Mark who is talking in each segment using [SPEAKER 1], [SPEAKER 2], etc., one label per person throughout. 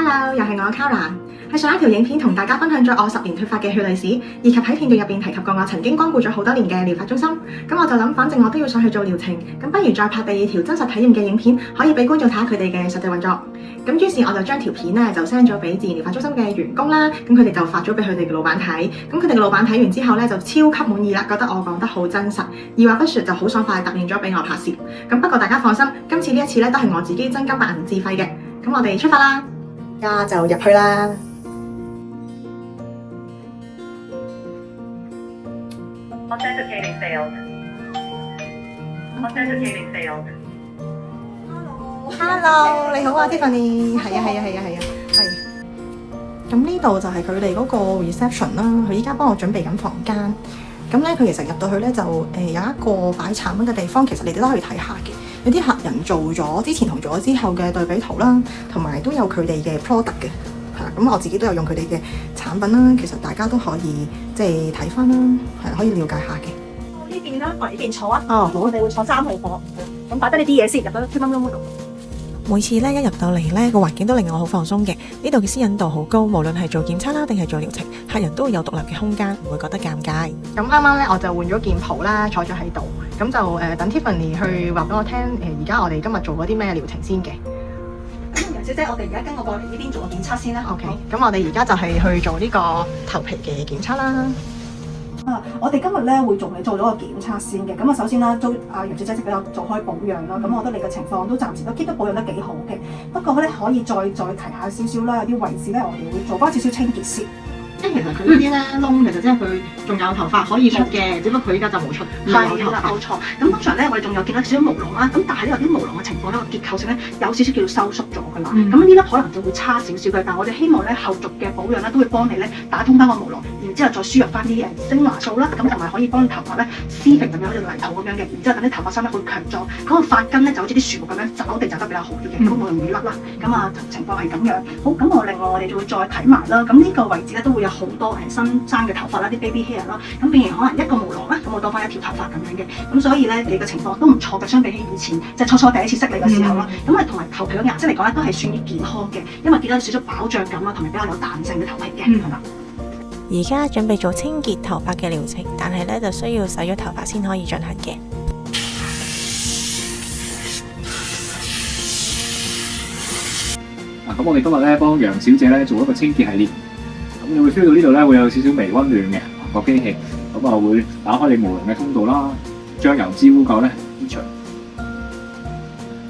[SPEAKER 1] Hello，又係我 Kara。喺上一條影片同大家分享咗我10年脫髮嘅血淚史，以及喺片段入邊提及過我曾經光顧咗好多年嘅療髮中心。咁我就諗，反正我都要上去做療程，咁不如再拍第2條真實體驗嘅影片，可以俾觀眾睇下佢哋嘅實際運作。咁於是我就將條片咧就 send 咗俾自然療髮中心嘅員工啦，咁佢哋就發咗俾佢哋嘅老闆睇。咁佢哋嘅老闆睇完之後咧就超級滿意啦，覺得我講得好真實，二話不說就好爽快答應咗俾我拍攝。咁不過大家放心，今次呢一次咧都係我自己真金白銀自費嘅。咁我哋出發啦，而家就入去啦。
[SPEAKER 2] Authenticating failed. Authenticating failed.
[SPEAKER 1] Hello， 你好啊 Tiffany。係啊。咁呢度就係佢哋嗰個 reception 啦。佢依家幫我準備緊房間。咁咧，佢其實入到去咧就有一個擺產品嘅地方，其實你哋都可以睇下嘅。有啲客人做咗之前同做咗之後嘅對比圖啦，同埋都有佢哋嘅 product 嘅。咁我自己都有用佢哋嘅產品啦。其實大家都可以即係睇翻啦，係可以了解下嘅。
[SPEAKER 3] 呢邊啦，過嚟呢邊坐啊！
[SPEAKER 1] 哦，好，
[SPEAKER 3] 我哋會坐3號房，咁擺低呢啲嘢先，入到 team room 嗰度。
[SPEAKER 4] 每次咧一入到嚟咧個環境都令我好放鬆嘅，呢度嘅私隱度好高，無論係做檢測啦定係做療程，客人都會有獨立嘅空間，唔會覺得尷尬。
[SPEAKER 1] 咁啱啱咧我就換咗件袍啦，坐咗喺度，咁就等 Tiffany 去話俾我聽而家我哋今日做嗰啲咩療程先嘅。
[SPEAKER 3] 楊小姐，我哋而家跟我過嚟呢邊做個檢測先啦。
[SPEAKER 1] OK，咁我哋而家就係去做呢個頭皮嘅檢測啦。
[SPEAKER 3] 我哋今日咧會做咗個檢測先嘅。咁首先啦，都楊小姐比較做開保養啦。咁我覺得你嘅情況都暫時都 keep 得保養得幾好嘅。不過咧可以再提下少少啦，有啲位置咧我哋會做翻少少清潔先。
[SPEAKER 1] 即係其實佢嗰啲咧窿，其實即係佢仲有頭髮可以出嘅，只不過佢依家就冇出。
[SPEAKER 3] 係啦，冇錯。咁通常咧，我哋仲有見到少少毛囊啦。咁但係呢有啲毛囊嘅情況咧，個結構性咧有少少叫做收縮咗㗎啦。咁呢啲可能就會差少少嘅。但係我哋希望咧後續嘅保養咧都會幫你咧打通翻個毛囊，然之後再輸入翻啲精華素啦。咁同埋可以幫頭髮咧施肥咁樣，好似泥土咁樣嘅。然之後等啲頭髮生得好強壯，咁個髮根咧就好似啲樹木咁樣找地找得比較好啲嘅，咁冇容易甩啦。咁情況係咁樣。好，咁另外我哋就會再睇埋啦。咁呢個位置咧都會有好多新生嘅頭髮啦，啲 baby hair 啦，咁變成可能一個毛囊啦，咁我多翻1條頭髮咁樣嘅，咁所以咧你嘅情況都唔錯嘅，相比起以前即係初第一次識你嘅時候啦，咁同埋頭皮嘅顏色嚟講咧都係算於健康嘅，因為見到少少飽脹感啦，同埋比較有彈性嘅頭皮嘅，係啦。
[SPEAKER 4] 而家準備做清潔頭髮嘅療程，但係咧就需要洗咗頭髮先可以進行嘅。
[SPEAKER 5] 咁我哋今日咧幫楊小姐咧做一個清潔系列。咁你會 feel 到呢度咧會有少少微溫暖嘅個機器，咁會打開你毛囊嘅通道啦，將油脂污垢咧移除。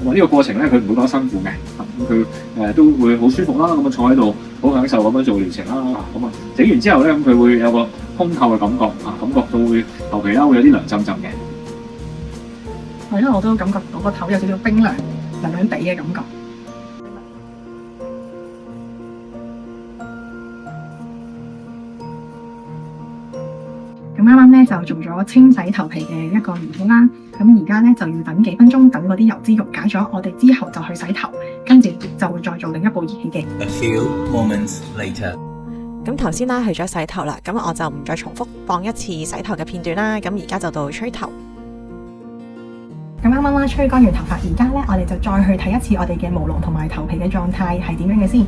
[SPEAKER 5] 咁呢個過程咧佢唔會覺得辛苦嘅，咁佢都會好舒服啦，咁坐喺度好享受咁樣做療程啦。咁整完之後咧，咁佢會有個通透嘅感覺，感覺到會頭皮啦會有啲涼浸浸嘅。
[SPEAKER 1] 係咯，我都感覺到個頭有少少冰涼涼涼地嘅感覺。咁啱啱咧就做咗清洗頭皮嘅一個儀器啦，咁而家咧就要等幾分鐘，等嗰啲油脂溶解咗，我哋之後就去洗頭，跟住就會再做另一部儀器嘅。
[SPEAKER 6] A few moments later。
[SPEAKER 4] 咁頭先啦去咗洗頭啦，咁我就唔再重複放一次洗頭嘅片段啦。咁而家就到吹頭。
[SPEAKER 1] 咁啱啱吹乾完頭髮，而家咧我哋就再去睇一次我哋嘅毛囊同埋頭皮嘅狀態係點樣嘅先。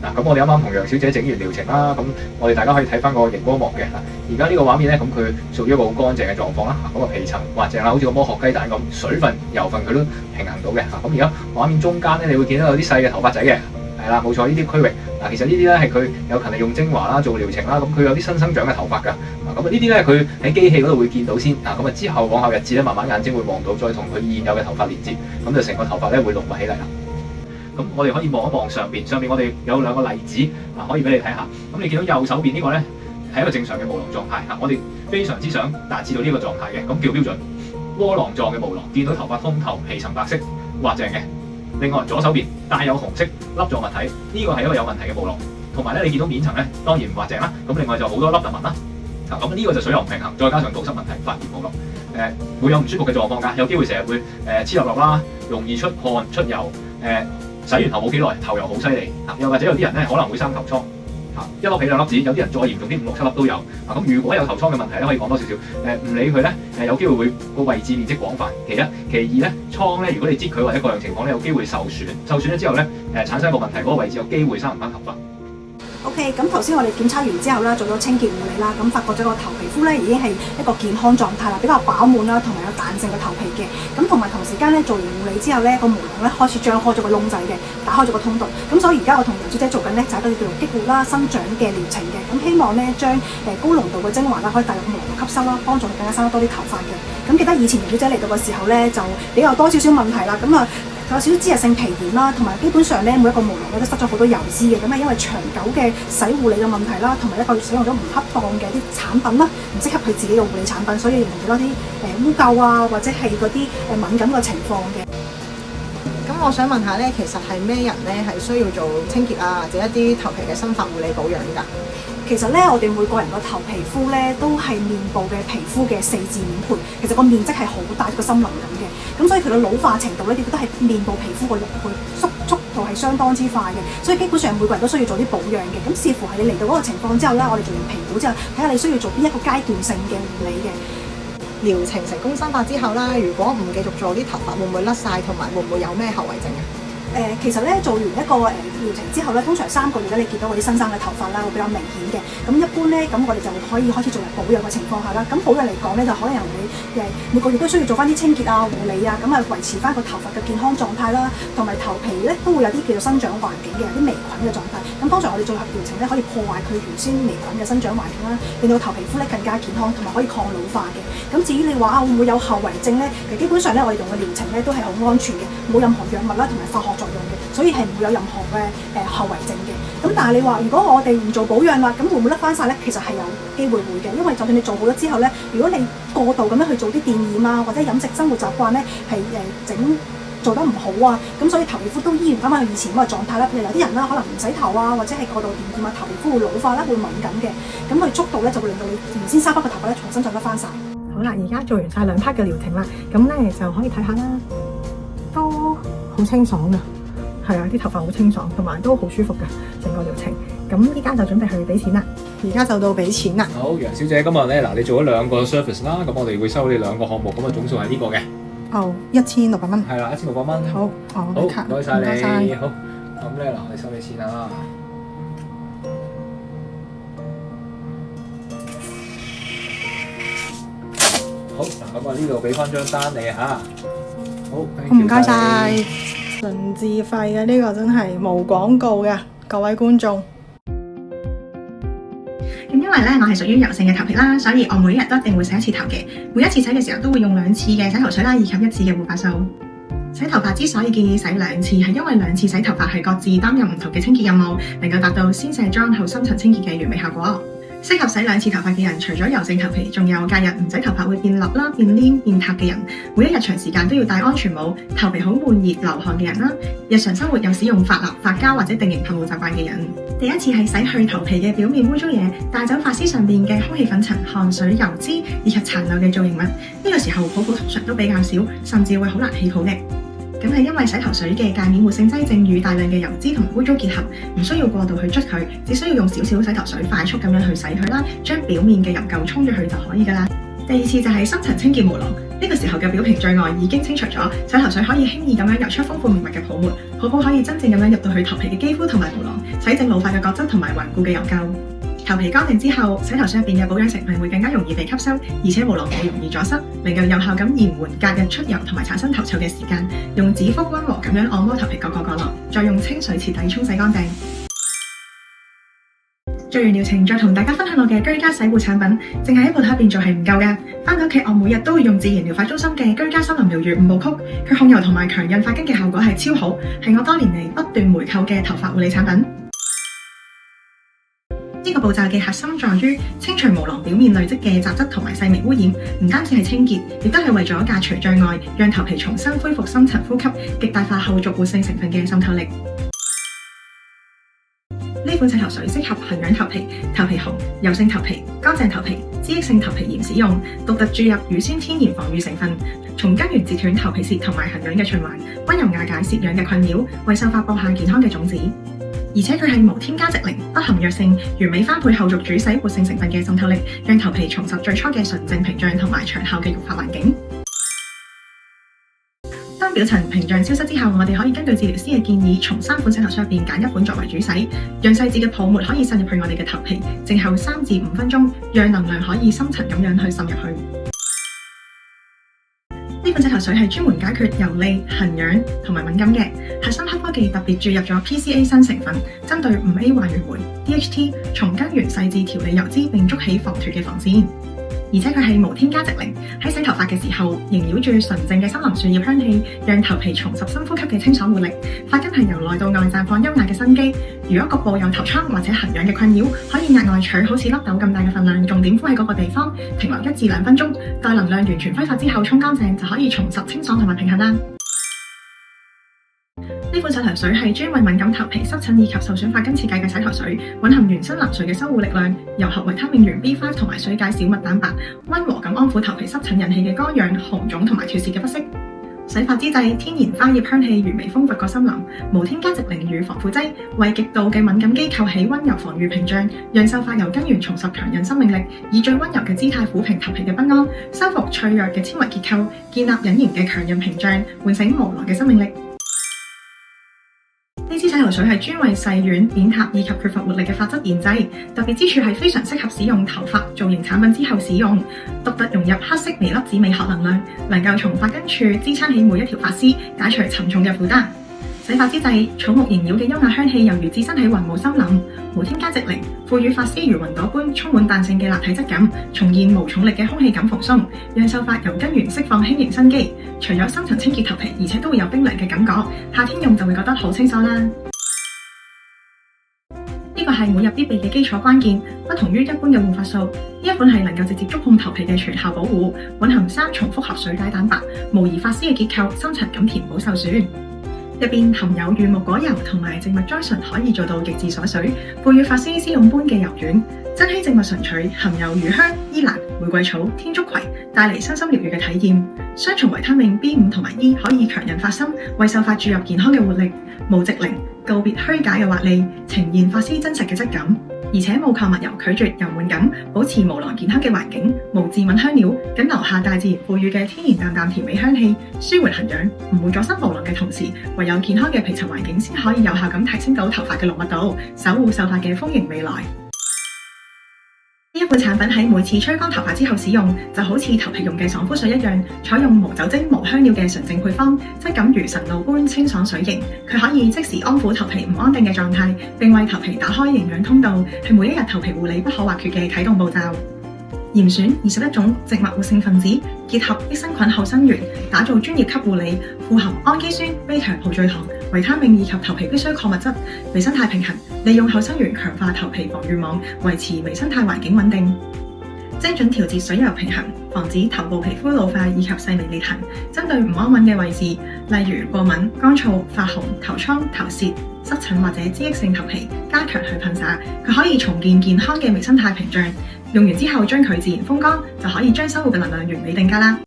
[SPEAKER 5] 咁我哋啱啱同楊小姐整完療程啦，咁我哋大家可以睇翻個熒光幕嘅。而家呢個畫面咧，咁佢屬於一個好乾淨嘅狀況啦。咁個皮層滑淨啦，好似個剝殼雞蛋咁，水分、油分佢都平衡到嘅。咁而家畫面中間咧，你會見到有啲細嘅頭髮仔嘅，係啦，冇錯，呢啲區域。其實呢啲咧係佢有勤力用精華啦，做療程啦，咁佢有啲新生長嘅頭髮㗎。咁呢啲咧佢喺機器嗰度會見到先。咁之後往後日子咧，慢慢眼睛會望到，再同佢現有嘅頭髮連接，咁就成個頭髮咧會濃密起嚟啦。咁我哋可以望一望上邊我哋有2個例子可以俾你睇下。咁你見到右手邊呢個咧係一個正常嘅毛囊狀態。我哋非常之想達至到呢個狀態嘅，咁叫標準窩囊狀嘅毛囊，見到頭髮通透，皮層白色，滑淨嘅。另外左手邊帶有紅色粒狀物體，呢個係一個有問題嘅毛囊。同埋咧，你見到面層咧當然唔滑淨啦。咁另外就好多凹凸紋啦。咁呢個就水流唔平衡，再加上堵塞問題，發炎毛囊，會有唔舒服嘅狀況㗎，有機會成日會黐立立啦，容易出汗出油，洗完頭冇幾耐頭又好犀利，又或者有啲人咧可能會生頭瘡，一粒皮兩粒子，有啲人再嚴重啲5、6、7粒都有。咁如果有頭瘡嘅問題咧，可以講多少少。唔理佢咧，有機會會個位置面積廣泛。其一，其二咧，瘡咧如果你擠佢或者各樣情況咧，有機會受損。受損咗之後咧，產生一個問題，嗰個位置有機會生唔翻頭髮。
[SPEAKER 3] OK，咁頭先我哋檢測完之後啦，做咗清潔護理啦，咁發覺咗個頭皮膚咧已經係一個健康狀態啦，比較飽滿啦，同埋有彈性嘅頭皮嘅。咁同埋同時間咧做完護理之後咧，個毛囊咧開始張開咗個窿仔嘅，打開咗個通道。咁所以而家我同楊小姐做緊咧就係一個叫做激活啦生長嘅療程嘅。咁希望咧將高濃度嘅精華啦可以帶入毛囊吸收啦，幫助佢更加生得多啲頭髮嘅。咁記得以前楊小姐嚟到嘅時候咧就比較多少少問題啦，咁啊。有少少脂溢性皮炎啦，同埋基本上咧每一個毛囊咧都塞咗好多油脂嘅，咁啊因為長久嘅洗護理嘅問題啦，同埋一個使用咗唔恰當嘅啲產品啦，唔適合佢自己嘅護理產品，所以形成咗啲污垢啊，或者係嗰啲敏感嘅情況嘅。
[SPEAKER 1] 咁我想問下咧，其實係咩人咧係需要做清潔啊，或者一啲頭皮嘅生髮護理保養㗎？
[SPEAKER 3] 其實咧，我哋每個人個頭皮膚咧都係面部嘅皮膚嘅4至5倍，其實個面積係好大，一個森林咁嘅。咁所以佢嘅老化程度咧，亦都係面部皮膚個速度係相當之快嘅。所以基本上每個人都需要做啲保養嘅。咁視乎係你嚟到嗰個情況之後咧，我哋做完評估之後，睇下你需要做邊一個階段性嘅護理嘅。
[SPEAKER 1] 療程成功生髮之後啦，如果唔繼續做啲頭髮，會唔會甩晒，同埋會唔會有咩後遺症啊？
[SPEAKER 3] 其實咧做完一個療程之後咧，通常3個月咧，你見到嗰啲新生嘅頭髮啦會比較明顯嘅。咁一般咧，咁我哋就可以開始做保養嘅情況下啦。咁保養嚟講咧，就可能會每個月都需要做翻啲清潔啊、護理啊，咁啊維持翻個頭髮嘅健康狀態啦，同埋頭皮咧都會有啲叫做生長環境嘅，有啲微菌嘅狀態。咁通常我哋做合療程咧，可以破壞佢原先微菌嘅生長環境啦，令到頭皮膚咧更加健康，同埋可以抗老化嘅。咁至於你話會唔會有後遺症咧？其實基本上咧，我哋用嘅療程咧都係好安全嘅，冇任何藥物啦同埋化學作用嘅，所以係唔會有任何嘅後遺症嘅。咁但係你話如果我哋唔做保養啦，咁會唔會甩翻晒咧？其實係有機會會嘅，因為就算你做好咗之後咧，如果你過度咁樣去做啲電染啊，或者飲食生活習慣咧係做得唔好啊，咁所以頭皮膚都依然翻返去以前咁嘅狀態啦。譬如有啲人啦，可能唔洗頭啊，或者係過度電染啊，頭皮膚會老化啦，會敏感嘅，咁佢速度咧就會令到你原先生翻個頭髮咧重新長得翻晒。
[SPEAKER 1] 好啦，而家做完晒2 part 嘅療程啦，咁咧就可以睇下啦，都好清爽噶，係啊，啲頭髮好清爽，同埋都好舒服噶成個療程。咁依家就準備去俾錢啦，而家就到俾錢啦。
[SPEAKER 5] 好，楊小姐，今日咧嗱，你做咗2個 service 啦，咁我哋會收你2個項目，咁啊總數係呢個嘅。
[SPEAKER 1] 哦，1600蚊。
[SPEAKER 5] 係啦，1600蚊。
[SPEAKER 1] 好，好，
[SPEAKER 5] 唔該晒你。好，咁咧嗱，我哋收你錢啦。好，嗱，咁啊呢度俾翻張單你嚇。好，
[SPEAKER 1] 唔該晒。純自費嘅呢個真係冇廣告嘅，各位觀眾。咁因為咧我係屬於油性嘅頭皮啦，所以我每日都一定會洗1次頭嘅。每一次洗嘅時候都會用2次嘅洗頭水啦，以及1次嘅護髮素。洗頭髮之所以建議洗2次，係因為2次洗頭髮係各自擔任唔同嘅清潔任務，能夠達到先卸妝後深層清潔嘅完美效果。適合洗2次頭髮嘅人，除咗油性頭皮，仲有假日唔洗頭髮會變笠啦、變黏、變塌嘅人，每一日長時間都要戴安全帽，頭皮好悶熱流汗嘅人啦，日常生活有使用髮蠟、髮膠或者定型噴霧習慣嘅人。第一次係洗去頭皮嘅表面污糟嘢，帶走髮絲上面嘅空氣粉塵、汗水、油脂以及殘留嘅造型物。呢個時候泡泡通常都比較少，甚至會好難起泡嘅。咁係因為洗頭水嘅界面活性劑正與大量嘅油脂同埋污糟結合，唔需要過度去捽佢，只需要用少少洗頭水快速咁樣去洗佢啦，將表面嘅油垢沖咗去就可以噶啦。第2次就係深層清潔毛囊，呢個時候嘅表皮最外已經清除咗，洗頭水可以輕易咁樣游出豐富綿密嘅泡沫，泡泡可以真正咁樣入到去頭皮嘅肌膚同埋毛囊，洗淨老化嘅角質同埋頑固嘅油垢。頭皮乾淨之後，洗頭水入邊嘅保養成分會更加容易被吸收，而且毛囊冇容易阻塞，能夠有效咁延緩隔日出油同埋產生頭臭嘅時間。用指腹溫和咁樣按摩頭皮各個角落，再用清水徹底沖洗乾淨。做完療程再同大家分享我嘅居家洗護產品，淨係喺鋪頭入邊做係唔夠嘅。返到屋企我每日都會用自然療髮中心嘅居家森林療癒5部曲，佢控油同埋強韌髮根嘅效果係超好，係我多年嚟不斷回購嘅頭髮護理產品。呢個步驟嘅核心在於清除毛囊表面累積嘅雜質同埋細微污染，唔單止係清潔，亦都係為咗戒除障礙，讓頭皮重新恢復深層呼吸，極大化後續活性成分嘅滲透力。呢款洗頭水適合痕癢頭皮、頭皮紅、油性頭皮、乾淨頭皮、脂溢性頭皮炎使用，獨特注入乳酸天然防禦成分，從根源截斷頭皮屑同埋痕癢嘅循環，溫柔瓦解攝癢嘅困擾，為秀髮播下健康嘅種子。而且佢係無添加直零、不含藥性，完美翻配後續煮洗活性成分嘅滲透力，讓頭皮重拾最初嘅純淨屏障同埋長效嘅育髮環境。當表層屏障消失之後，我哋可以根據治療師嘅建議，從3款洗頭水入邊揀1款作為主洗，讓細緻嘅泡沫可以滲入去我哋嘅頭皮，靜候3至5分鐘，讓能量可以深層咁樣去滲入去。呢款洗頭水係專門解決油膩、痕癢同埋敏感嘅，核心黑科技特別注入咗 PCA 新成分，針對5A 還原酶 DHT， 從根源細緻調理油脂並築起防脫嘅防線。而且佢係無添加直零，喺洗頭髮嘅時候，縈繞住純正嘅森林樹葉香氣，讓頭皮重拾深呼吸嘅清爽活力。髮根係由內到外綻放優雅嘅生機。如果局部有頭瘡或者痕癢嘅困擾，可以額外取好似粒豆咁大嘅份量，重點敷喺嗰個地方，停留1至2分鐘，待能量完全揮發之後沖乾淨，就可以重拾清爽同埋平衡啦。呢款洗頭水係專為敏感頭皮、濕疹以及受損髮根設計嘅洗頭水，蘊含原生林萃嘅修護力量，糅合維他命原 B5 同埋水解小麥蛋白，溫和咁安撫頭皮濕疹引起嘅乾癢、紅腫同埋脫屑嘅不適。洗髮之際，天然花葉香氣如微風拂過森林，無添加直零與防腐劑，為極度嘅敏感肌構起溫柔防禦屏障，讓秀髮由根源重拾強韌生命力，以最溫柔嘅姿態撫平頭皮嘅不安，修復脆弱嘅纖維結構，建立隱形嘅強韌屏障，喚醒無來嘅生命力。呢支洗頭水係專為細軟、扁塌以及缺乏活力嘅髮質研製，特別之處係非常適合使用頭髮造型產品之後使用，獨特融入黑色微粒子美學能量，能夠從髮根處支撐起每一條髮絲，解除沉重嘅負擔。洗髮之際，草木縈繞嘅優雅香氣猶如置身喺雲霧森林，無添加直零，賦予髮絲如雲朵般充滿彈性嘅立體質感，重現無重力嘅空氣感蓬鬆，讓秀髮由根源釋放輕盈生機。除咗深層清潔頭皮，而且都會有冰涼嘅感覺，夏天用就會覺得好清爽啦。呢個係每日必備嘅基礎關鍵，不同於一般嘅護髮素，呢一款係能夠直接觸碰頭皮嘅全效保護，蘊含3重複合水解蛋白，模擬髮絲嘅結構，深層咁填補受損。入邊含有軟木果油同埋植物甾醇，可以做到極致鎖水，賦予髮絲絲絨般嘅柔軟。珍稀植物醇取含有魚香、依蘭、玫瑰草、天竺葵，帶嚟身心療癒嘅體驗。雙重維他命 B5 同埋 E 可以強韌髮心，為秀髮注入健康嘅活力。無直零，告別虛假嘅滑膩，呈現髮絲真實嘅質感。而且冇購物油，拒絕油滿感，保持無囊健康嘅環境，無致敏香料，僅留下大自然賦予嘅天然淡淡甜美香氣，舒緩痕癢，唔會阻塞無囊嘅同時，唯有健康嘅皮層環境先可以有效咁提升到頭髮嘅濃密度，守護秀髮嘅豐盈未來。呢一款產品喺每次吹乾頭髮之後使用，就好似頭皮用嘅爽膚水一樣，採用無酒精、無香料嘅純正配方，質感如晨露般清爽水型。佢可以即時安撫頭皮唔安定嘅狀態，並為頭皮打開營養通道，係每一日頭皮護理不可或缺嘅啟動步驟。嚴選21種植物活性分子，結合益生菌後生元，打造專業級護理，富含氨基酸、β葡聚糖、維他命以及頭皮必需礦物質，微生態平衡，利用後生元強化頭皮防禦網，維持微生態環境穩定。精準調節水油平衡，防止頭部皮膚老化以及細微裂痕，針對唔安穩嘅位置，例如過敏、乾燥、發紅、頭瘡、頭屑、濕疹或者脂溢性頭皮，加強去噴灑，佢可以重建健康嘅微生態屏障。用完之後將佢自然風乾，就可以將修護嘅能量完美定格啦。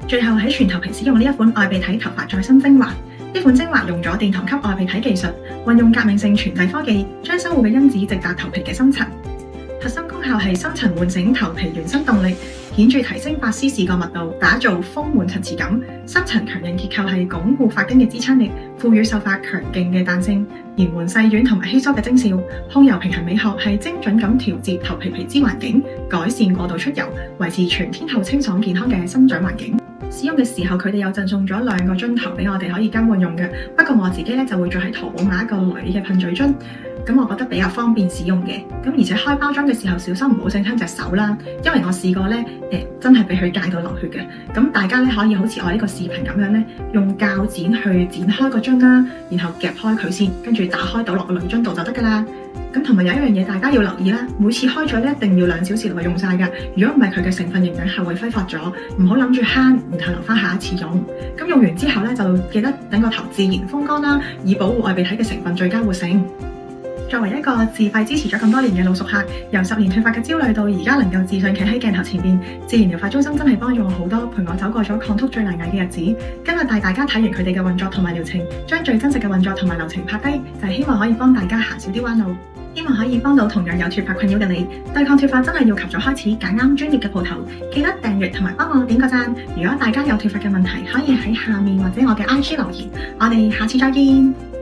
[SPEAKER 1] 最後喺全頭皮使用呢一款愛鼻體頭髮再生精華，呢款精華用咗殿堂級愛鼻體技術，運用革命性傳遞科技，將修護嘅因子直達頭皮嘅深層。核心功效係深層喚醒頭皮原生動力，顯著提升髮絲視覺密度，打造豐滿層次感。深層強韌結構係鞏固髮根嘅支撐力，賦予秀髮強勁嘅彈性，延緩細軟同埋稀疏嘅徵兆。控油平衡美學係精準咁調節頭皮皮脂環境，改善過度出油，維持全天候清爽健康嘅生長環境。使用嘅時候，佢哋有贈送咗2個樽頭俾我哋可以更換用嘅。不過我自己咧就會再喺淘寶買一個鋁嘅噴嘴樽，咁我覺得比較方便使用嘅。咁而且開包裝嘅時候小心唔好整親隻手啦，因為我試過咧真係俾佢戒到流血嘅。咁大家咧可以好似我呢個視頻咁樣咧，用鉸剪去剪開個樽啦，然後夾開佢先，跟住打開倒落個鋁樽度就得㗎啦。咁同埋有一樣嘢大家要留意啦，每次開咗咧一定要2小時內用晒㗎。如果唔係佢嘅成分營養係會揮發咗，唔好諗住慳，然後留翻下一次用。咁用完之後咧就記得等個頭自然風乾啦，以保護愛鼻體嘅成分最佳活性。作為一個自費支持咗咁多年嘅老熟客，由10年脫髮嘅焦慮到而家能夠自信企喺鏡頭前邊，自然療髮中心真係幫助我好多，陪我走過咗抗禿最難捱嘅日子。今日帶大家睇完佢哋嘅運作同埋療程，將最真實嘅運作同埋流程拍低，就係希望可以幫大家行少啲彎路，希望可以幫到同樣有脫髮困擾嘅你。對抗脫髮真係要及早開始，揀啱專業嘅鋪頭，記得訂閱同埋幫我點個讚。如果大家有脫髮嘅問題，可以喺下面或者我嘅 IG 留言，我哋下次再見。